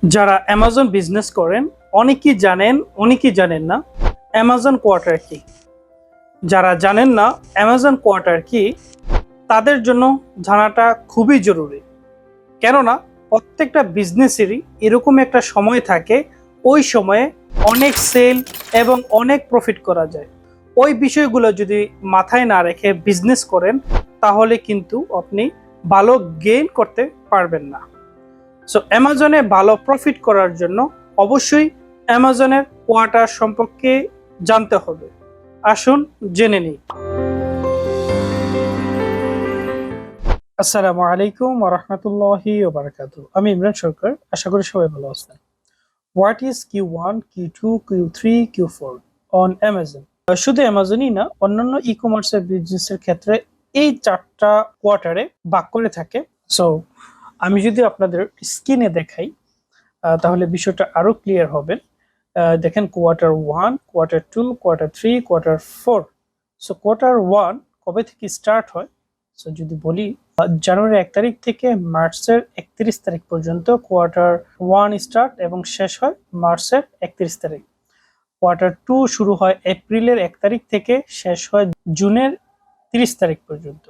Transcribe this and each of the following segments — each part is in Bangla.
যারা অ্যামাজন বিজনেস করেন অনেকেই জানেন অনেকেই জানেন না অ্যামাজন কোয়ার্টার কি। যারা জানেন না অ্যামাজন কোয়ার্টার কি তাদের জন্য জানাটা খুবই জরুরি। কেননা প্রত্যেকটা বিজনেসেরই এরকম একটা সময় থাকে, ওই সময়ে অনেক সেল এবং অনেক প্রফিট করা যায়। ওই বিষয়গুলো যদি মাথায় না রেখে বিজনেস করেন তাহলে কিন্তু আপনি ভালো গেইন করতে পারবেন না। সো অ্যামাজনে ভালো প্রফিট করার জন্য অবশ্যই অ্যামাজনের কোয়ার্টার সম্পর্কে জানতে হবে। আসুন জেনে নিই। আসসালামু আলাইকুম ওয়া রাহমাতুল্লাহি ওয়া বারাকাতুহু। আমি ইমরান সরকার, আশা করি সবাই ভালো আছেন। What is Q1, Q2, Q3, Q4 on Amazon? শুধু অ্যামাজনই না, অন্যান্য ই কমার্সের বিজনেসের ক্ষেত্রে এই চারটা কোয়ার্টারে ভাগ করে থাকে। সো আমি যদি আপনাদের স্ক্রিনে দেখাই তাহলে বিষয়টা আরো ক্লিয়ার হবে। দেখেন quarter 1, quarter 2, quarter 3, quarter 4। So quarter 1 কবে থেকে স্টার্ট হয়? সো যদি বলি জানুয়ারি 1 তারিখ থেকে মার্চের 31 তারিখ পর্যন্ত কোয়ার্টার 1 স্টার্ট এবং শেষ হয় মার্চের 31 তারিখ। কোয়ার্টার 2 শুরু হয় এপ্রিলের 1 তারিখ থেকে শেষ হয় জুনের 30 তারিখ পর্যন্ত।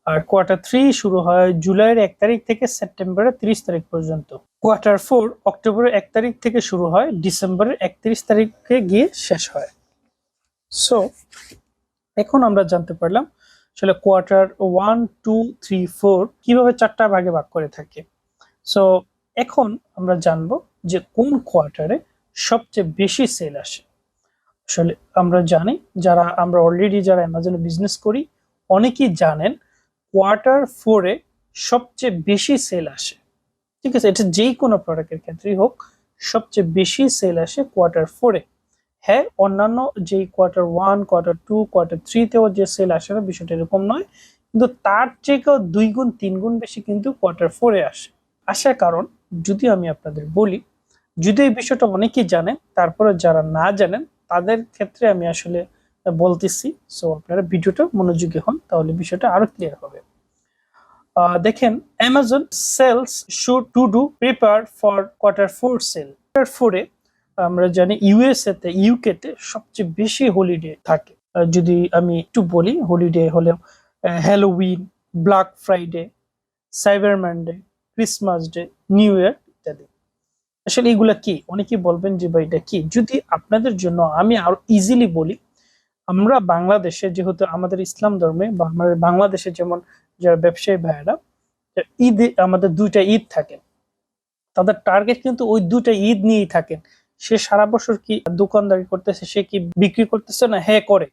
আর কোয়ার্টার 3 শুরু হয় জুলাইয়ের 1 তারিখ থেকে সেপ্টেম্বরের 30 তারিখ পর্যন্ত। কোয়ার্টার 4 অক্টোবরের 1 তারিখ থেকে শুরু হয় ডিসেম্বরের 31 তারিখে গিয়ে শেষ হয়। সো এখন আমরা জানতে পারলাম আসলে কোয়ার্টার 1, 2, 3, 4 কিভাবে চারটা ভাগে ভাগ করে থাকে। সো এখন আমরা জানবো যে কোন কোয়ার্টারে সবচেয়ে বেশি সেল আসে। আসলে আমরা জানি, আমরা অলরেডি যারা অ্যামাজনে বিজনেস করি অনেকেই জানেন কোয়ার্টার 4-এ সবচেয়ে বেশি সেল আসে। ঠিক আছে, এটা যেই কোনো প্রোডাক্টের ক্ষেত্রেই হোক, সবচেয়ে বেশি সেল আসে কোয়ার্টার 4-এ। হ্যাঁ, অন্যান্য যেই কোয়ার্টার 1, কোয়ার্টার 2, কোয়ার্টার 3-তেও যে সেল আসে না, বিষয়টা এরকম নয়, কিন্তু তার থেকেও 2 গুণ 3 গুণ বেশি কিন্তু কোয়ার্টার 4-এ আসে। আসার কারণ যদি আমি আপনাদের বলি, যদি এই বিষয়টা অনেকেই জানেন, তারপরে যারা না জানেন তাদের ক্ষেত্রে আমি আসলে বলতেছি। সো আপনারা ভিডিওটা মনোযোগী হন, তাহলে বিষয়টা আরো ক্লিয়ার হবে। দেখেন, Amazon sales should to do prepare for quarter 4 sale. Quarter 4-এ আমরা জানি ইউএসএ তে, ইউকে তে সবচেয়ে বেশি হলিডে থাকে। যদি আমি একটু বলি, হলিডে হলেও Halloween, black Friday, Cyber Monday, Christmas Day, new year ইত্যাদি। আসলে এগুলা কি? অনেকেই বলবেন যে ভাই এটা কি? যদি আপনাদের জন্য আমি আরো ইজিলি বলি, আমরা বাংলাদেশে যেহেতু আমাদের ইসলাম ধর্মে বা আমাদের বাংলাদেশে যেমন যারা ব্যবসায়ী ভাইয়েরা ঈদে আমাদের 2টা ঈদ থাকে, তাদের টার্গেট কিন্তু ওই 2টা ঈদ নিয়েই থাকেন। সে সারা বছর কি দোকানদারি করতেছে, সে কি বিক্রি করতেছে না? হ্যাঁ করে,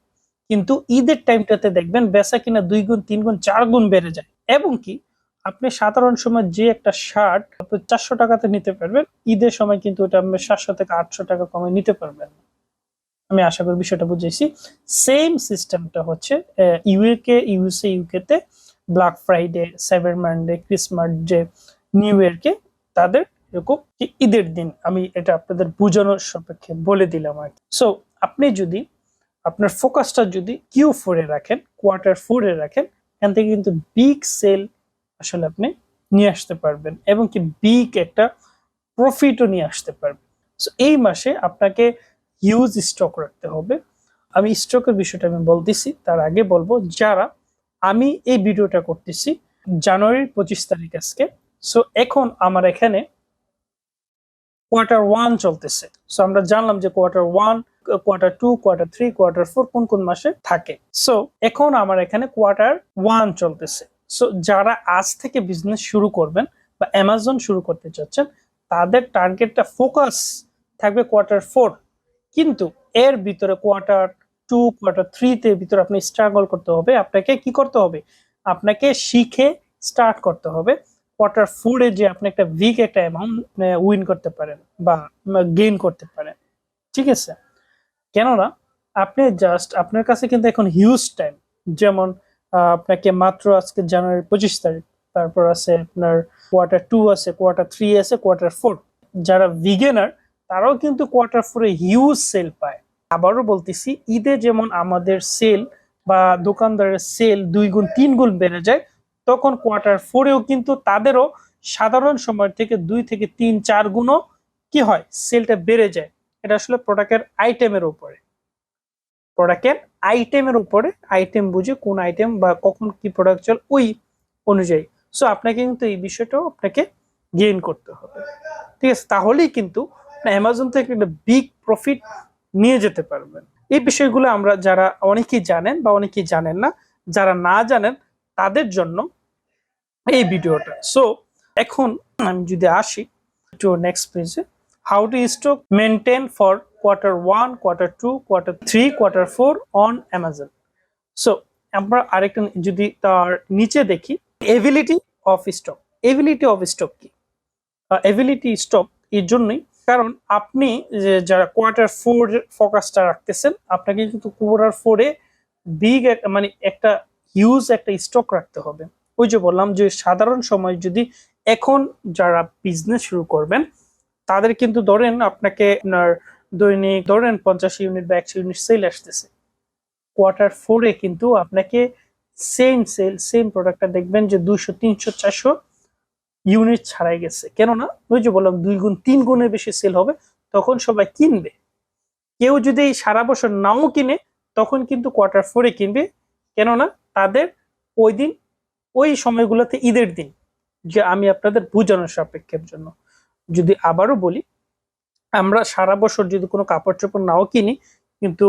কিন্তু ঈদের টাইমটাতে দেখবেন বেচা কিনা 2 গুণ 3 গুণ 4 গুণ বেড়ে যায়। এবং কি আপনি সাধারণ সময় যে একটা শার্ট আপনি 400 টাকাতে নিতে পারবেন, ঈদের সময় কিন্তু ওটা আপনি 700 থেকে 800 টাকা কমে নিতে পারবেন। আমি আশা করি বিষয়টা বুঝেছি। সেম সিস্টেমটা হচ্ছে ইউএসএ ইউকেতে Black Friday, Cyber Monday, Christmas Day, new ইয়ারকে তাদের এরকম ঈদের দিন। আমি এটা আপনাদের বোঝানোর সাপেক্ষে বলে দিলাম আর কি। সো আপনি যদি আপনার ফোকাসটা যদি Q4-এ রাখেন, কোয়ার্টার 4-এ রাখেন, এখান থেকে কিন্তু বিগ সেল আসলে আপনি নিয়ে আসতে পারবেন এবং কি বিগ একটা প্রফিটও নিয়ে আসতে পারবেন। সো এই মাসে আপনাকে হিউজ স্টক রাখতে হবে। আমি স্টকের বিষয়টা আমি বলতেছি, তার আগে বলবো যারা আমি এই ভিডিওটা করতেছি জানুয়ারির 25 তারিখ আজকে। সো এখন আমার এখানে কোয়ার্টার 1 চলতেছে। সো আমরা জানলাম যে কোয়ার্টার 1, কোয়ার্টার 2, কোয়ার্টার 3, কোয়ার্টার 4 কোন কোন মাসে থাকে। সো এখন আমার এখানে কোয়ার্টার 1 চলতেছে। সো যারা আজ থেকে বিজনেস শুরু করবেন বা অ্যামাজন শুরু করতে চাচ্ছেন, তাদের টার্গেটটা ফোকাস থাকবে কোয়ার্টার 4। কিন্তু এর ভিতরে কোয়ার্টার 2, কোয়ার্টার 3-তে ভিতরে আপনি স্ট্রাগল করতে হবে। আপনাকে কি করতে হবে? আপনাকে শিখে স্টার্ট করতে হবে। কোয়ার্টার 4-এ যে আপনি একটা বিগ একটা অ্যামাউন্ট উইন করতে পারেন বা গেইন করতে পারেন। ঠিক আছে? কেননা আপনি জাস্ট আপনার কাছে কিন্তু এখন হিউজ টাইম। যেমন আপনাকে মাত্র আজকে জানুয়ারি 25 তারিখ, তারপর আছে আপনার কোয়ার্টার 2 আছে, কোয়ার্টার 3 আছে, কোয়ার্টার 4। যারা বিগিনার তারাও কিন্তু কোয়ার্টার 4-এ হিউজ সেল পায়। আবারও বলতেছি, ঈদে যেমন আমাদের সেল বা দোকানদারের সেল 2 গুণ 3 গুণ বেড়ে যায়, তখন কোয়ার্টার 4-এও কিন্তু তাদেরও সাধারণ সময় থেকে 2 থেকে 3 4 গুণও কি হয়, সেলটা বেড়ে যায়। এটা আসলে প্রোডাক্টের আইটেমের উপরে, আইটেম বুঝে কোন আইটেম বা কখন কি প্রোডাক্ট চল ওই অনুযায়ী। সো আপনাকে কিন্তু এই বিষয়টাও আপনাকে গেইন করতে হবে, ঠিক আছে? তাহলেই কিন্তু অ্যামাজন থেকে একটা বিগ প্রফিট নিয়ে যেতে পারবেন। এই বিষয়গুলো আমরা যারা অনেকেই জানেন বা অনেকেই জানেন না, যারা না জানেন তাদের জন্য এই ভিডিওটা। সো এখন আমি যদি আসি টু নেক্সট পেজে, how to stock maintain for Q1, Q2, Q3, Q4 on Amazon. So আমরা আরেকটা যদি তার নিচে দেখি, ability of stock. Ability of stock কি? এবিলিটি স্টক এর জন্যই, কারণ আপনি যে যারা Q4 ফোকাসটা রাখতেছেন, আপনাকে কিন্তু Q4 এ বিগ মানে একটা হিউজ একটা স্টক রাখতে হবে। ওই যে বললাম যে সাধারণ সময় যদি এখন যারা বিজনেস শুরু করবেন তাদের কিন্তু ধরেন আপনাকে আপনার দৈনিক ধরেন 50 ইউনিট বা 100 ইউনিট সেল আসতেছে, Q4 এ কিন্তু আপনাকে সেম প্রোডাক্টটা দেখবেন যে 200 300 400 ইউনিট ছাড়াই গেছে। কেননা ওই যে বললাম 2 গুণ 3 গুণের বেশি সেল হবে, তখন সবাই কিনবে। কেউ যদি সারা বছর নাও কিনে তখন কিন্তু Q4 এ কিনবে, কেননা তাদের ওই দিন ওই সময়গুলোতে ঈদের দিন, যে আমি আপনাদের বোঝানোর সাপেক্ষের জন্য যদি আবারও বলি, আমরা সারা বছর যদি কোনো কাপড় চোপড় নাও কিনি, কিন্তু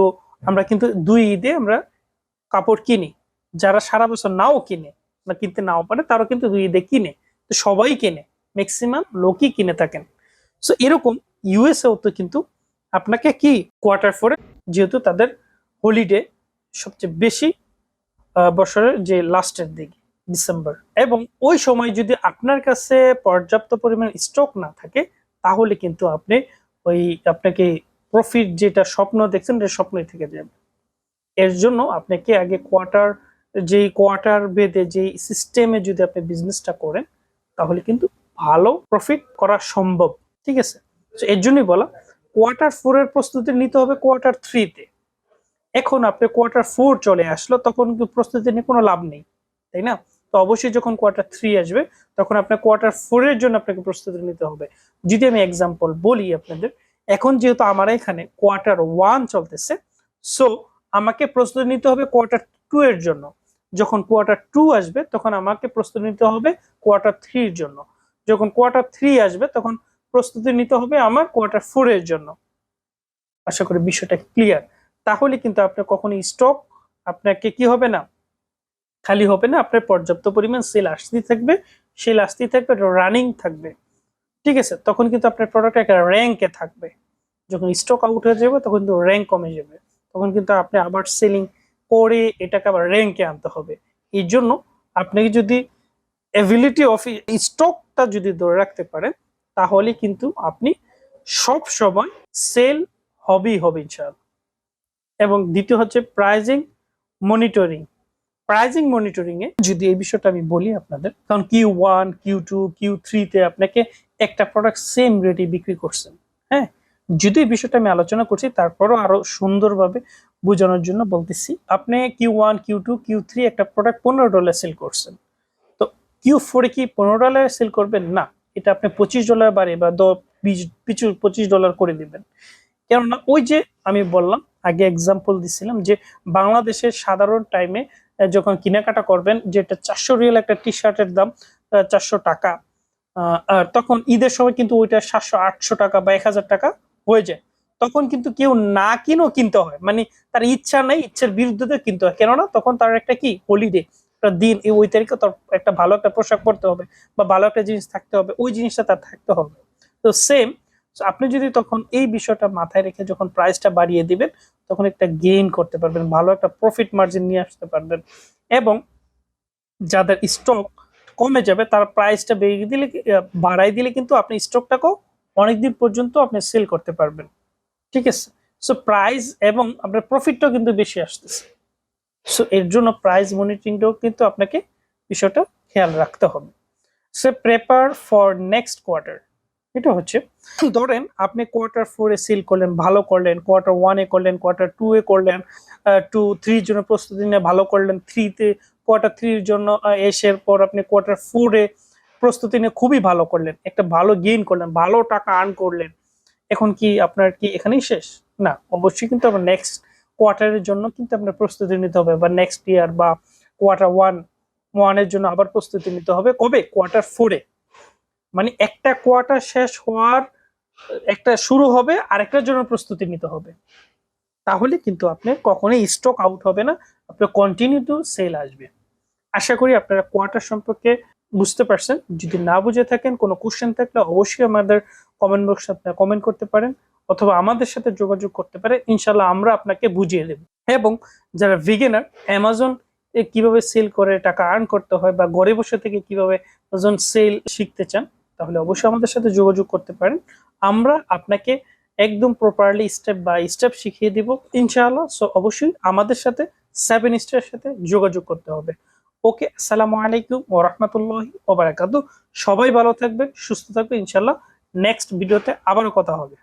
আমরা কিন্তু 2 ঈদে আমরা কাপড় কিনি। যারা সারা বছর নাও কিনে বা কিনতে নাও পারে তারাও কিন্তু 2 ঈদে কিনে। তো সবাই কিনে, ম্যাক্সিমাম লোকই কিনে থাকেন। সো এরকম ইউএসএও তো কিন্তু আপনাকে কি Q4 যেহেতু তাদের হলিডে সবচেয়ে বেশি বছরের যে লাস্টের দিকে ডিসেম্বর, এবং ওই সময় যদি আপনার কাছে পর্যাপ্ত পরিমাণ স্টক না থাকে তাহলে কিন্তু আপনি ওই আপনাকে প্রফিট যেটা স্বপ্ন দেখছেন এটা স্বপ্নই থেকে যাবে। এর জন্য আপনাকে আগে কোয়ার্টার বেঁধে যে সিস্টেমে যদি আপনি বিজনেসটা করেন তাহলে কিন্তু ভালো প্রফিট করা সম্ভব, ঠিক আছে? তো এর জন্যই বলা Q4 এর প্রস্তুতি নিতে হবে Q3 তে। এখন আপনি Q4 চলে আসলো, তখন কিন্তু প্রস্তুতি নিয়ে কোনো লাভ নেই, তাই না? তো অবশ্যই যখন Q3 আসবে তখন আপনার Q4 এর জন্য আপনাকে প্রস্তুতি নিতে হবে। যদি আমি এক্সাম্পল বলি আপনাদের, এখন যেহেতু আমার এখানে Q1 চলতেছে, সো আমাকে প্রস্তুতি নিতে হবে Q2 এর জন্য। যখন Q2 আসবে তখন আমাকে প্রস্তুতি নিতে হবে Q3 এর জন্য। যখন Q3 আসবে তখন প্রস্তুতি নিতে হবে আমার Q4 এর জন্য। আশা করি বিষয়টা ক্লিয়ার। তাহলে কিন্তু আপনার কখনো স্টক আপনাকে কি হবে না, খালি হবে না, আপনার পর্যাপ্ত পরিমাণ সেল আসতেই থাকবে, রানিং থাকবে, ঠিক আছে? তখন কিন্তু আপনার প্রোডাক্ট একটা র্যাঙ্কে থাকবে। যখন স্টক আউট হয়ে যাবে তখন কিন্তু র্যাঙ্ক কমে যাবে, তখন কিন্তু আপনি আবার সেলিং করে এটাকে আবার র্যাঙ্কে আনতে হবে। এই জন্য আপনাকে যদি এবিলিটি অফ স্টকটা যদি ধরে রাখতে পারেন তাহলে কিন্তু আপনি সব সময় সেল হবে ইনশাআল্লাহ। এবং দ্বিতীয় হচ্ছে মনিটরিং প্রাইজিং মনিটরিং এ যদি এই বিষয়টা আমি বলি আপনাদের, কারণ Q1 Q2 Q3 তে আপনাকে একটা প্রোডাক্ট সেম রেটে বিক্রি করছেন, হ্যাঁ? যদি এই বিষয়টা আমি আলোচনা করছি তারপরও আরো সুন্দরভাবে বোঝানোর জন্য বলতেছি, আপনি Q1 Q2 Q3 একটা প্রোডাক্ট $15 সেল করছেন, তো Q4 কি $15 সেল করবেন না, এটা আপনি $25 বাড়ে বা 20 $25 করে দিবেন। কেননা ওই যে আমি বললাম আগে এক্সাম্পল দিছিলাম যে বাংলাদেশের সাধারণ টাইমে যখন কেনাকাটা করবেন, যেটা 400 রিয়াল একটা টি শার্টের দাম 400 টাকা, আর তখন ঈদের সময় কিন্তু ওইটা 700 800 টাকা বা 1000 টাকা হয়ে যায়। তখন কিন্তু কেউ না কিনেও কিনতে হয়, মানে তার ইচ্ছা নেই, ইচ্ছার বিরুদ্ধে কিনতে হয়। কেননা তখন তার একটা কি হলিডে একটা দিন, ওই তারিখে তার একটা ভালো একটা পোশাক পরতে হবে বা ভালো একটা জিনিস থাকতে হবে, ওই জিনিসটা তার থাকতে হবে। তো সেম আপনি যদি তখন এই বিষয়টা মাথায় রেখে যখন প্রাইসটা বাড়িয়ে দিবেন তখন একটা গেইন করতে পারবেন, ভালো একটা প্রফিট মার্জিন নিয়ে আসতে পারবেন। এবং যাদের স্টক কমে যাবে তার প্রাইসটা বাড়াই দিলে কিন্তু আপনি স্টকটাকেও অনেকদিন পর্যন্ত আপনি সেল করতে পারবেন, ঠিক আছে? সো প্রাইস এবং আপনার প্রফিটটাও কিন্তু বেশি আসতেছে। সো এর জন্য প্রাইস মনিটরিংটাও কিন্তু আপনাকে বিষয়টা খেয়াল রাখতে হবে। সো প্রেপার ফর নেক্সট কোয়ার্টার, এটা হচ্ছে ধরেন আপনি Q4 এ সেল করলেন, ভালো করলেন, Q1 এ করলেন, Q2 এ করলেন, 2-3 এর জন্য প্রস্তুতি নিয়ে ভালো করলেন, Q3 এর জন্য এসের পর আপনি Q4 এ প্রস্তুতি নিয়ে খুবই ভালো করলেন, একটা ভালো গেইন করলেন, ভালো টাকা আর্ন করলেন, এখন কি আপনার কি এখানেই শেষ? না, অবশ্যই কিন্তু আপনার নেক্সট কোয়ার্টারের জন্য কিন্তু আপনার প্রস্তুতি নিতে হবে, বা নেক্সট ইয়ার বা কোয়ার্টার ওয়ানের জন্য আবার প্রস্তুতি নিতে হবে। কবে? কোয়ার্টার 4-এ। মানে একটা কোয়ার্টার শেষ হওয়ার একটা শুরু হবে, আরেকটার জন্য প্রস্তুতি নিতে হবে। তাহলে কিন্তু আপনি কখনোই স্টক আউট হবে না, আপনার কন্টিনিউ টু সেল আসবে। আশা করি আপনারা কোয়ার্টার সম্পর্কে বুঝতে পারছেন। যদি না বুঝে থাকেন, কোনো কোশ্চেন থাকলে অবশ্যই আমাদের কমেন্ট বক্সে আপনারা কমেন্ট করতে পারেন, অথবা আমাদের সাথে যোগাযোগ করতে পারেন। ইনশাল্লাহ আমরা আপনাকে বুঝিয়ে দেব। এবং যারা বিগিনার, অ্যামাজন কিভাবে সেল করে টাকা আর্ন করতে হয়, বা ঘরে বসে থেকে কিভাবে অ্যামাজন সেল শিখতে চান, তাহলে অবশ্যই আমাদের সাথে যোগাযোগ করতে পারেন। আমরা আপনাকে একদম প্রপারলি স্টেপ বাই স্টেপ শিখিয়ে দিব ইনশাআল্লাহ। সো অবশ্যই আমাদের সাথে 7 স্টারের সাথে যোগাযোগ করতে হবে। ওকে, আসসালামু আলাইকুম ওয়া রাহমাতুল্লাহি ওয়া বারাকাতুহু। সবাই ভালো থাকবেন, সুস্থ থাকবেন, ইনশাআল্লাহ নেক্সট ভিডিওতে আবারও কথা হবে।